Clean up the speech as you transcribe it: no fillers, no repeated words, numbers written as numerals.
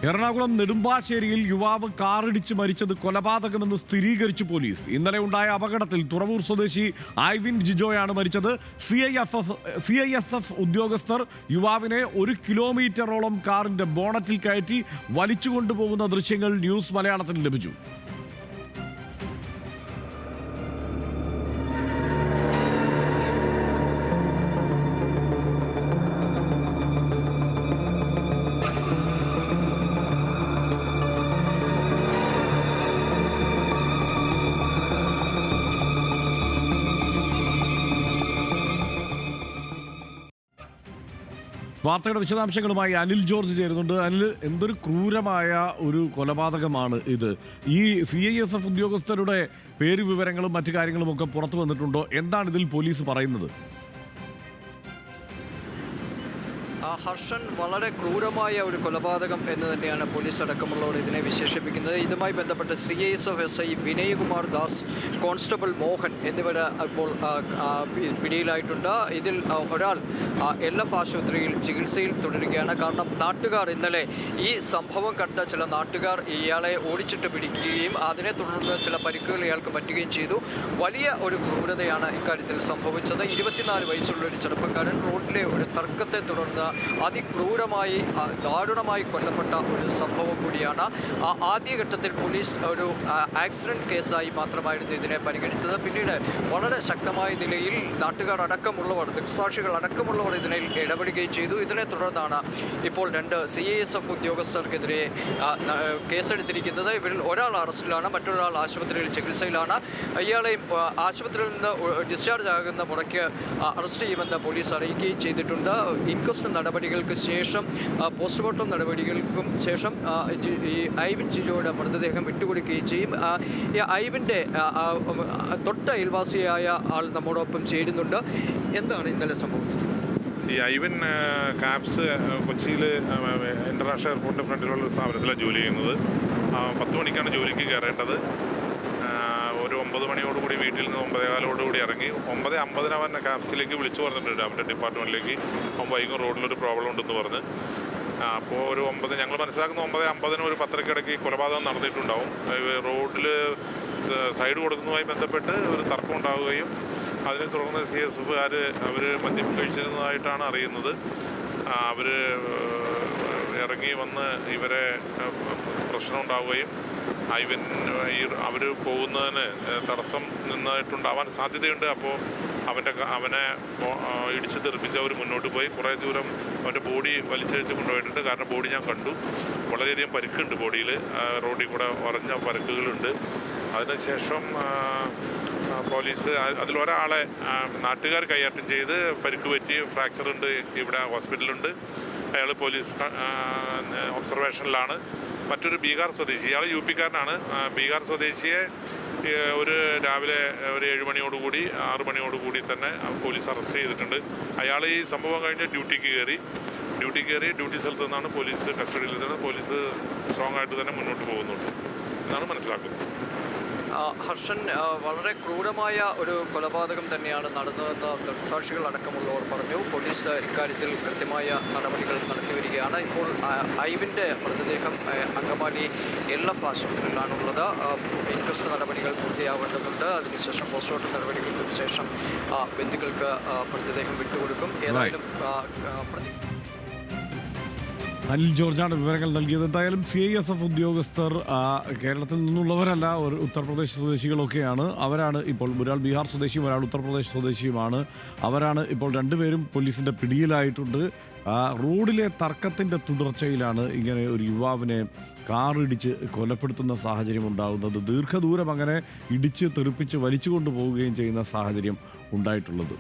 എറണാകുളം നെടുമ്പാശ്ശേരിയിൽ യുവാവ് കാറിടിച്ച് മരിച്ചത് കൊലപാതകമെന്ന് സ്ഥിരീകരിച്ചു പോലീസ്. ഇന്നലെ ഉണ്ടായ അപകടത്തിൽ തുറവൂർ സ്വദേശി ഐവിൻ ജിജോയാണ് മരിച്ചത്. CISF ഉദ്യോഗസ്ഥർ യുവാവിനെ 1 കിലോമീറ്ററോളം കാറിന്റെ ബോണറ്റിൽ കയറ്റി വലിച്ചുകൊണ്ടുപോകുന്ന ദൃശ്യങ്ങൾ ന്യൂസ് മലയാളത്തിന് ലഭിച്ചു. വാർത്തയുടെ വിശദാംശങ്ങളുമായി അനിൽ ജോർജ് ചേരുന്നുണ്ട്. അനിൽ, എന്തൊരു ക്രൂരമായ ഒരു കൊലപാതകമാണ് ഇത്. ഈ CISF ഉദ്യോഗസ്ഥരുടെ പേര് വിവരങ്ങളും മറ്റു കാര്യങ്ങളും ഒക്കെ പുറത്തു വന്നിട്ടുണ്ടോ? എന്താണ് ഇതിൽ പോലീസ് പറയുന്നത്? ഹർഷൻ, വളരെ ക്രൂരമായ ഒരു കൊലപാതകം എന്ന് തന്നെയാണ് പോലീസ് അടക്കമുള്ളവർ ഇതിനെ വിശേഷിപ്പിക്കുന്നത്. ഇതുമായി ബന്ധപ്പെട്ട് CISF SI Vinayakumar Das, constable Mohan എന്നിവർ ഇപ്പോൾ പിടിയിലായിട്ടുണ്ട്. ഇതിൽ ഒരാൾ LF ആശുപത്രിയിൽ ചികിത്സയിൽ തുടരുകയാണ്. കാരണം നാട്ടുകാർ ഇന്നലെ ഈ സംഭവം കണ്ട ചില നാട്ടുകാർ ഇയാളെ ഓടിച്ചിട്ട് പിടിക്കുകയും അതിനെ തുടർന്ന് ചില പരിക്കുകൾ ഇയാൾക്ക് പറ്റുകയും ചെയ്തു. വലിയ ഒരു ക്രൂരതയാണ് ഇക്കാര്യത്തിൽ സംഭവിച്ചത്. 24 വയസ്സുള്ള ഒരു ചെറുപ്പക്കാരൻ റോഡിലെ ഒരു തർക്കത്തെ തുടർന്ന് അതിക്രൂരമായി ദാരുണമായി കൊല്ലപ്പെട്ട ഒരു സംഭവം കൂടിയാണ്. ആദ്യഘട്ടത്തിൽ പോലീസ് ഒരു ആക്സിഡന്റ് കേസായി മാത്രമായിരുന്നു ഇതിനെ പരിഗണിച്ചത്. പിന്നീട് വളരെ ശക്തമായ നിലയിൽ നാട്ടുകാർ അടക്കമുള്ളവർ, ദൃക്സാക്ഷികൾ അടക്കമുള്ളവർ ഇതിനെ ഇടപെടുകയും ചെയ്തു. ഇതിനെ തുടർന്നാണ് ഇപ്പോൾ 2 CISF ഉദ്യോഗസ്ഥർക്കെതിരെ കേസെടുത്തിരിക്കുന്നത്. ഇവരിൽ ഒരാൾ അറസ്റ്റിലാണ്, മറ്റൊരാൾ ആശുപത്രിയിൽ ചികിത്സയിലാണ്. ഇയാളെ ആശുപത്രിയിൽ നിന്ന് ഡിസ്ചാർജ് ആകുന്ന മുറയ്ക്ക് അറസ്റ്റ് ചെയ്യുമെന്ന് പോലീസ് അറിയിക്കുകയും ചെയ്തിട്ടുണ്ട്. ഇൻക്വസ്റ്റ് നടപടികൾക്ക് ശേഷം, പോസ്റ്റ്മോർട്ടം നടപടികൾക്കും ശേഷം ഈ ഐവിൻ ജിജോയുടെ മൃതദേഹം വിട്ടുകൊടുക്കുകയും ചെയ്യും. ഈ ഐവിൻ്റെ തൊട്ട അയൽവാസിയായ ആൾ നമ്മോടൊപ്പം ചേരുന്നുണ്ട്. എന്താണ് ഇന്നലെ സംഭവിച്ചത്? ഈ ഐവിൻ കാപ്സ് കൊച്ചിയിൽ ഇൻ്റർനാഷണൽ എയർപോർട്ടിൻ്റെ ഫ്രണ്ടിലുള്ള ഒരു സ്ഥാപനത്തിലാണ് ജോലി ചെയ്യുന്നത്. 10 മണിക്കാണ് ജോലിക്ക് കയറേണ്ടത്. ഒരു 9 മണിയോടുകൂടി വീട്ടിൽ നിന്ന് 9:15 ഇറങ്ങി 9:50 അവൻ കാപ്സിലേക്ക് വിളിച്ചു പറഞ്ഞിട്ടുണ്ട് അവൻ്റെ ഡിപ്പാർട്ട്മെൻറ്റിലേക്ക്. വൈകും റോഡിലൊരു പ്രോബ്ലം ഉണ്ടെന്ന് പറഞ്ഞ്. അപ്പോൾ ഒരു 9, ഞങ്ങൾ മനസ്സിലാക്കുന്ന 9:50 ഒരു 10:30 കൊലപാതകം നടന്നിട്ടുണ്ടാവും. റോഡിൽ സൈഡ് കൊടുക്കുന്നതുമായി ബന്ധപ്പെട്ട് ഒരു തർക്കം ഉണ്ടാവുകയും അതിനെ തുടർന്ന് CSFകാർ അവർ മദ്യം കഴിച്ചിരുന്നതായിട്ടാണ് അറിയുന്നത്. അവർ ഇറങ്ങി വന്ന് ഇവരെ പ്രശ്നം ഉണ്ടാവുകയും അവർ പോകുന്നതിന് തടസ്സം നിന്നായിട്ടുണ്ടാവാൻ സാധ്യതയുണ്ട്. അപ്പോൾ അവനെ ഇടിച്ച് തെറിപ്പിച്ച് അവർ മുന്നോട്ട് പോയി. കുറേ ദൂരം അവൻ്റെ ബോഡി വലിച്ചഴിച്ച് കൊണ്ടുപോയിട്ടുണ്ട്. കാരണം ബോഡി ഞാൻ കണ്ടു, വളരെയധികം പരിക്കുണ്ട് ബോഡിയിൽ. റോഡിൽ കൂടെ ഉറഞ്ഞ പരിക്കുകളുണ്ട്. അതിനുശേഷം പോലീസ് അതിലൊരാളെ നാട്ടുകാർ കൈയാട്ടം ചെയ്ത് പരിക്ക് പറ്റി, ഫ്രാക്ചറുണ്ട്, ഇവിടെ ഹോസ്പിറ്റലുണ്ട്. അയാൾ പോലീസ് ഒബ്സർവേഷനിലാണ്. മറ്റൊരു ബീഹാർ സ്വദേശി, ഇയാൾ UP-കാരനാണ്. ബീഹാർ സ്വദേശിയെ ഒരു രാവിലെ ഒരു 7 മണിയോടുകൂടി 6 മണിയോടുകൂടി തന്നെ പോലീസ് അറസ്റ്റ് ചെയ്തിട്ടുണ്ട്. അയാൾ ഈ സംഭവം കഴിഞ്ഞ് ഡ്യൂട്ടിക്ക് കയറി ഡ്യൂട്ടി സ്ഥലത്ത് നിന്നാണ് പോലീസ് കസ്റ്റഡിയിൽ നിന്ന് പോലീസ് സ്ട്രോങ് ആയിട്ട് തന്നെ മുന്നോട്ട് പോകുന്നുണ്ട് എന്നാണ് മനസ്സിലാക്കുന്നത്. ഹർഷൻ, വളരെ ക്രൂരമായ ഒരു കൊലപാതകം തന്നെയാണ് നടന്നതെന്ന് ദൃക്സാക്ഷികൾ അടക്കമുള്ളവർ പറഞ്ഞു. പോലീസ് ഇക്കാര്യത്തിൽ കൃത്യമായ നടപടികൾ നടത്തി വരികയാണ്. ഇപ്പോൾ ഐവിൻ്റെ മൃതദേഹം അങ്കമാലി LF ആശുപത്രിയിലാണുള്ളത്. ഇൻക്വസ്റ്റ് നടപടികൾ പൂർത്തിയാവേണ്ടതുണ്ട്. അതിനുശേഷം പോസ്റ്റ്മോർട്ടം നടപടികൾക്കും ശേഷം ബന്ധുക്കൾക്ക് മൃതദേഹം വിട്ടുകൊടുക്കും. ഏതായാലും അനിൽ ജോർജാണ് വിവരങ്ങൾ നൽകിയത്. എന്തായാലും CISF ഉദ്യോഗസ്ഥർ കേരളത്തിൽ നിന്നുള്ളവരല്ല, ഒരു ഉത്തർപ്രദേശ് സ്വദേശികളൊക്കെയാണ്. അവരാണ് ഇപ്പോൾ, ഒരാൾ ബീഹാർ സ്വദേശിയും ഒരാൾ ഉത്തർപ്രദേശ് സ്വദേശിയുമാണ്. അവരാണ് ഇപ്പോൾ 2 പേരും പോലീസിൻ്റെ പിടിയിലായിട്ടുണ്ട്. റോഡിലെ തർക്കത്തിൻ്റെ തുടർച്ചയിലാണ് ഇങ്ങനെ ഒരു യുവാവിനെ കാറിടിച്ച് കൊലപ്പെടുത്തുന്ന സാഹചര്യം ഉണ്ടാകുന്നത്. ദീർഘദൂരം അങ്ങനെ ഇടിച്ച് തെറിപ്പിച്ച് വലിച്ചു കൊണ്ടുപോവുകയും ചെയ്യുന്ന സാഹചര്യം ഉണ്ടായിട്ടുള്ളത്.